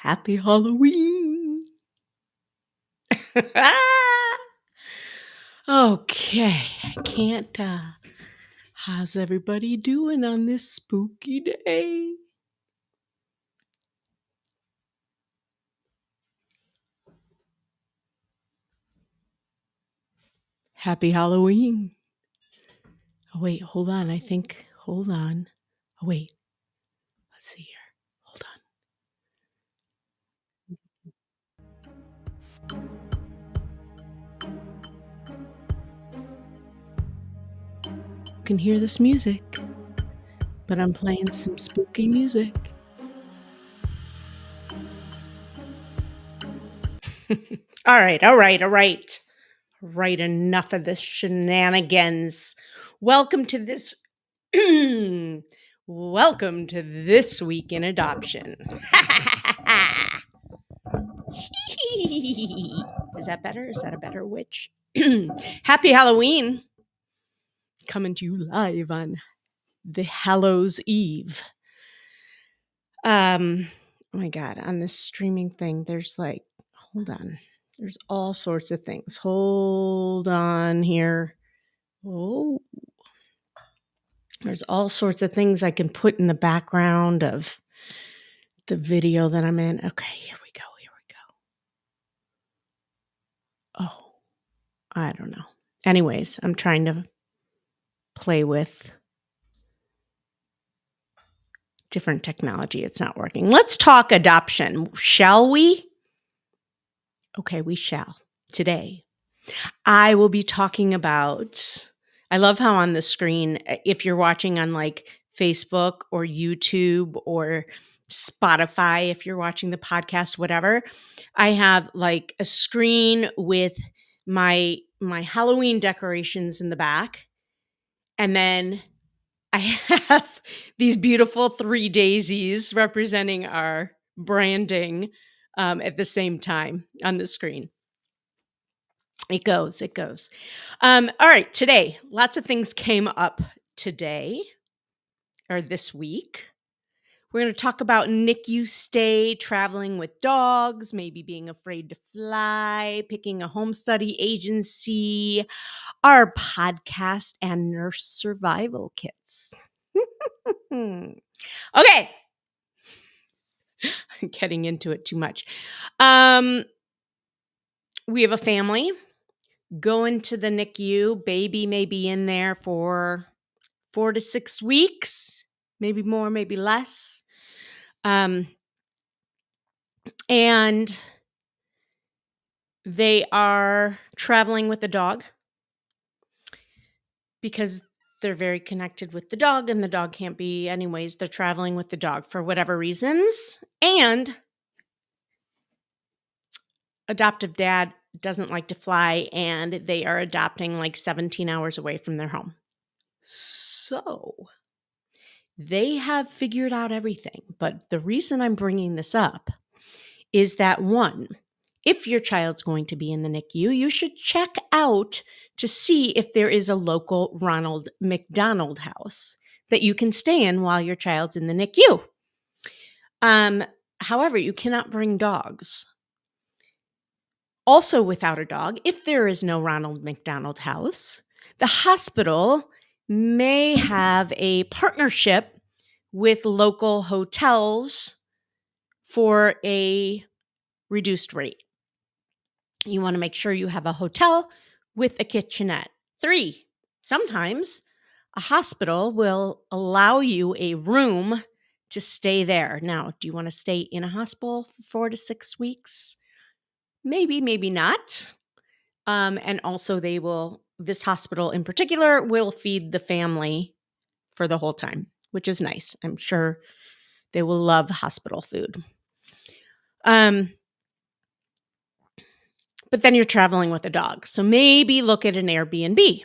Happy Halloween. Okay, I can't. How's everybody doing on this spooky day? Happy Halloween. Oh, wait, hold on. Hold on. Oh, wait, let's see here. Hold on. You can hear this music, but I'm playing some spooky music. All right. Right, enough of this shenanigans. Welcome to this Welcome to This Week in Adoption. Is that better? Is that a better witch? Happy Halloween. Coming to you live on the Hallows Eve. Oh my God, on this streaming thing, there's hold on. There's all sorts of things. Hold on here. Oh, there's all sorts of things I can put in the background of the video that I'm in. Okay, here we go. Oh, I don't know. Anyways, I'm trying to play with different technology. It's not working. Let's talk adoption, shall we? Okay, we shall. Today, I will be talking about, I love how on the screen, if you're watching on Facebook or YouTube or Spotify, if you're watching the podcast, whatever, I have a screen with my Halloween decorations in the back. And then I have these beautiful 3 daisies representing our branding at the same time on the screen. It goes. All right, today, lots of things came up today or this week. We're going to talk about NICU stay, traveling with dogs, maybe being afraid to fly, picking a home study agency, our podcast, and nurse survival kits. Okay. I'm getting into it too much. We have a family going to the NICU. Baby may be in there for 4 to 6 weeks, maybe more, maybe less. And they are traveling with the dog because they're very connected with the dog, and the dog can't be anyways. They're traveling with the dog for whatever reasons. And adoptive dad doesn't like to fly, and they are adopting 17 hours away from their home. So they have figured out everything. But the reason I'm bringing this up is that, one, if your child's going to be in the NICU, you should check out to see if there is a local Ronald McDonald House that you can stay in while your child's in the NICU. However, you cannot bring dogs. Also, without a dog, if there is no Ronald McDonald House, the hospital may have a partnership with local hotels for a reduced rate. You want to make sure you have a hotel with a kitchenette. 3, sometimes a hospital will allow you a room to stay there. Now, do you want to stay in a hospital for 4 to 6 weeks? Maybe, maybe not. And also this hospital in particular will feed the family for the whole time, which is nice. I'm sure they will love hospital food. But then you're traveling with a dog. So maybe look at an Airbnb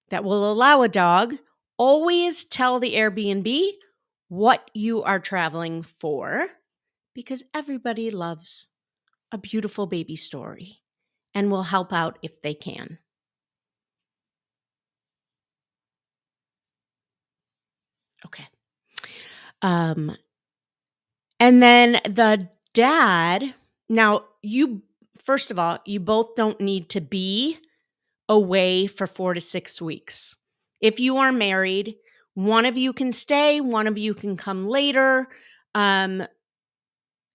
that will allow a dog. Always tell the Airbnb what you are traveling for, because everybody loves a beautiful baby story and will help out if they can. Okay. And then the dad, now first of all, you both don't need to be away for 4 to 6 weeks. If you are married, one of you can stay, one of you can come later. Um,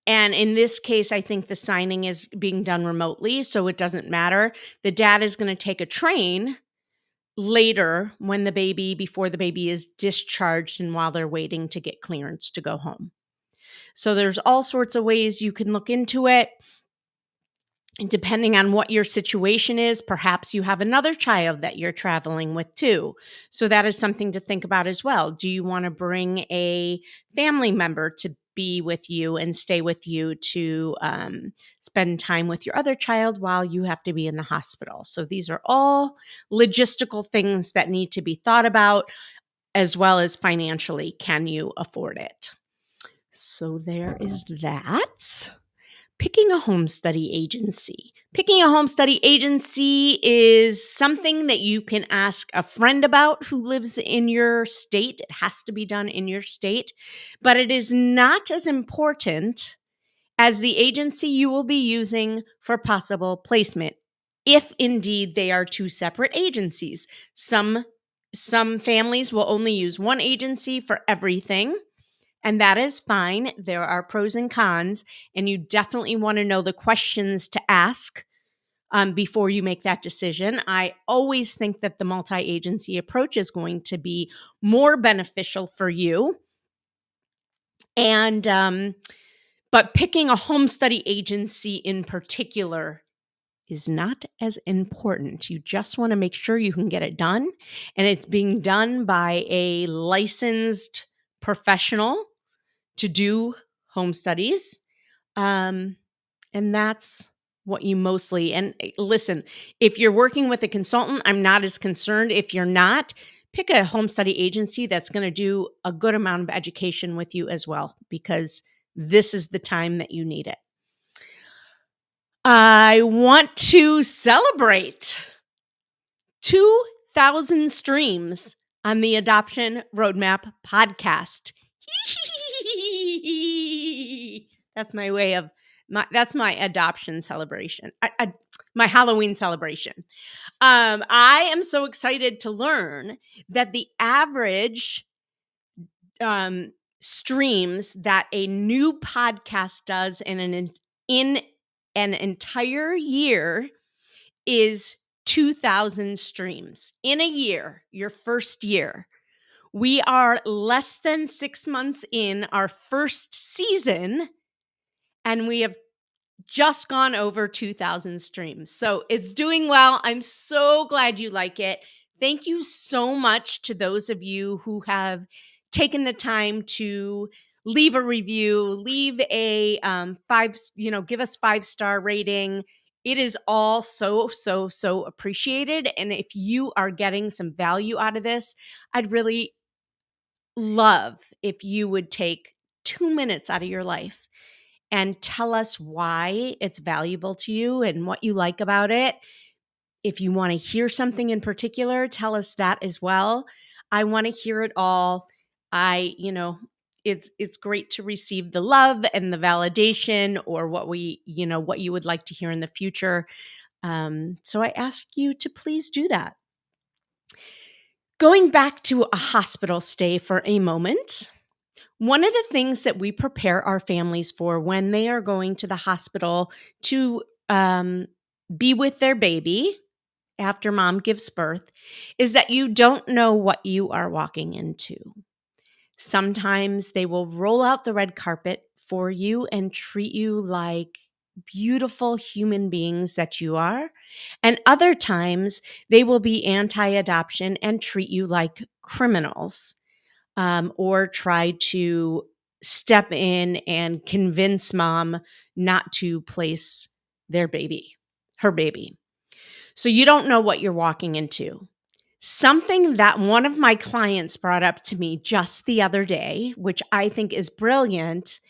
and in this case, I think the signing is being done remotely, so it doesn't matter. The dad is going to take a train later before the baby is discharged and while they're waiting to get clearance to go home. So there's all sorts of ways you can look into it. And depending on what your situation is, perhaps you have another child that you're traveling with too. So that is something to think about as well. Do you want to bring a family member to be with you and stay with you to spend time with your other child while you have to be in the hospital? So these are all logistical things that need to be thought about, as well as financially, can you afford it? So there is that. Picking a home study agency. Picking a home study agency is something that you can ask a friend about who lives in your state. It has to be done in your state, but it is not as important as the agency you will be using for possible placement, if indeed they are two separate agencies. Some families will only use one agency for everything. And that is fine. There are pros and cons, and you definitely want to know the questions to ask before you make that decision. I always think that the multi-agency approach is going to be more beneficial for you. And but picking a home study agency in particular is not as important. You just want to make sure you can get it done, and it's being done by a licensed professional to do home studies. And that's what you mostly, and listen, if you're working with a consultant, I'm not as concerned. If you're not, pick a home study agency that's going to do a good amount of education with you as well, because this is the time that you need it. I want to celebrate 2,000 streams on the Adoption Roadmap podcast. That's my way of that's my adoption celebration. My Halloween celebration. I am so excited to learn that the average streams that a new podcast does in an entire year is 2,000 streams in a year, your first year. We are less than 6 months in our first season, and we have just gone over 2,000 streams. So it's doing well. I'm so glad you like it. Thank you so much to those of you who have taken the time to leave a review, leave a give us 5-star rating. It is all so appreciated. And if you are getting some value out of this, I'd really love if you would take 2 minutes out of your life and tell us why it's valuable to you and what you like about it. If you want to hear something in particular, tell us that as well. I want to hear it all. It's great to receive the love and the validation, or what you would like to hear in the future. So I ask you to please do that. Going back to a hospital stay for a moment, one of the things that we prepare our families for when they are going to the hospital to be with their baby after mom gives birth is that you don't know what you are walking into. Sometimes they will roll out the red carpet for you and treat you like beautiful human beings that you are. And other times they will be anti-adoption and treat you like criminals, or try to step in and convince mom not to place her baby. So you don't know what you're walking into. Something that one of my clients brought up to me just the other day, which I think is brilliant,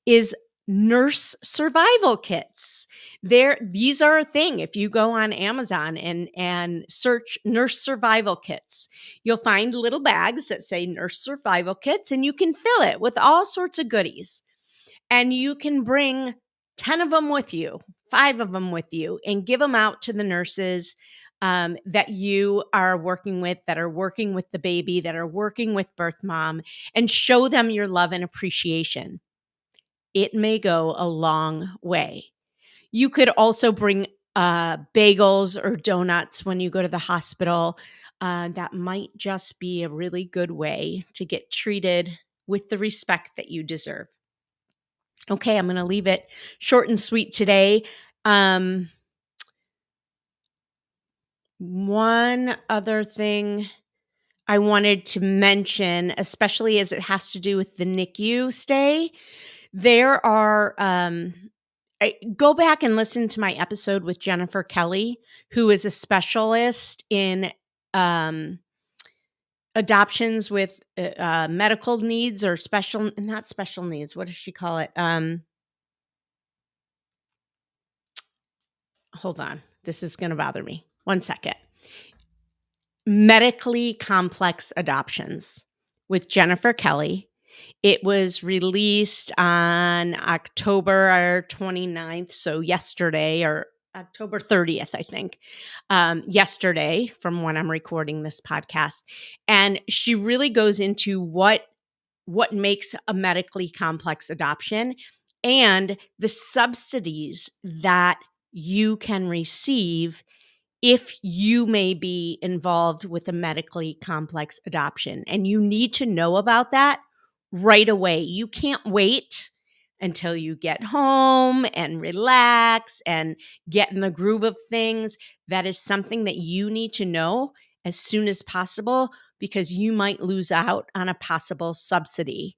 is nurse survival kits. These are a thing. If you go on Amazon and search nurse survival kits, you'll find little bags that say nurse survival kits, and you can fill it with all sorts of goodies. And you can bring 10 of them with you, 5 of them with you, and give them out to the nurses that you are working with, that are working with the baby, that are working with birth mom, and show them your love and appreciation. It may go a long way. You could also bring bagels or donuts when you go to the hospital. That might just be a really good way to get treated with the respect that you deserve. Okay, I'm going to leave it short and sweet today. One other thing I wanted to mention, especially as it has to do with the NICU stay, there are go back and listen to my episode with Jennifer Kelly, who is a specialist in adoptions with medical needs or not special needs. What does she call it? Hold on. This is going to bother me. 1 second. Medically complex adoptions with Jennifer Kelly. It was released on October 29th, so yesterday, or October 30th, I think, yesterday from when I'm recording this podcast. And she really goes into what makes a medically complex adoption and the subsidies that you can receive if you may be involved with a medically complex adoption. And you need to know about that right away. You can't wait until you get home and relax and get in the groove of things. That is something that you need to know as soon as possible, because you might lose out on a possible subsidy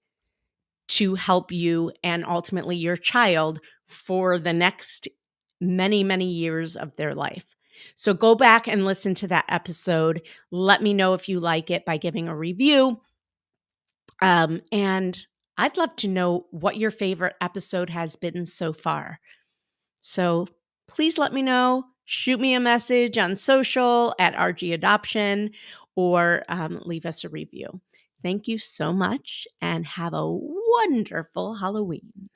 to help you and ultimately your child for the next many, many years of their life. So go back and listen to that episode. Let me know if you like it by giving a review. And I'd love to know what your favorite episode has been so far. So please let me know. Shoot me a message on social at RG Adoption, or leave us a review. Thank you so much and have a wonderful Halloween.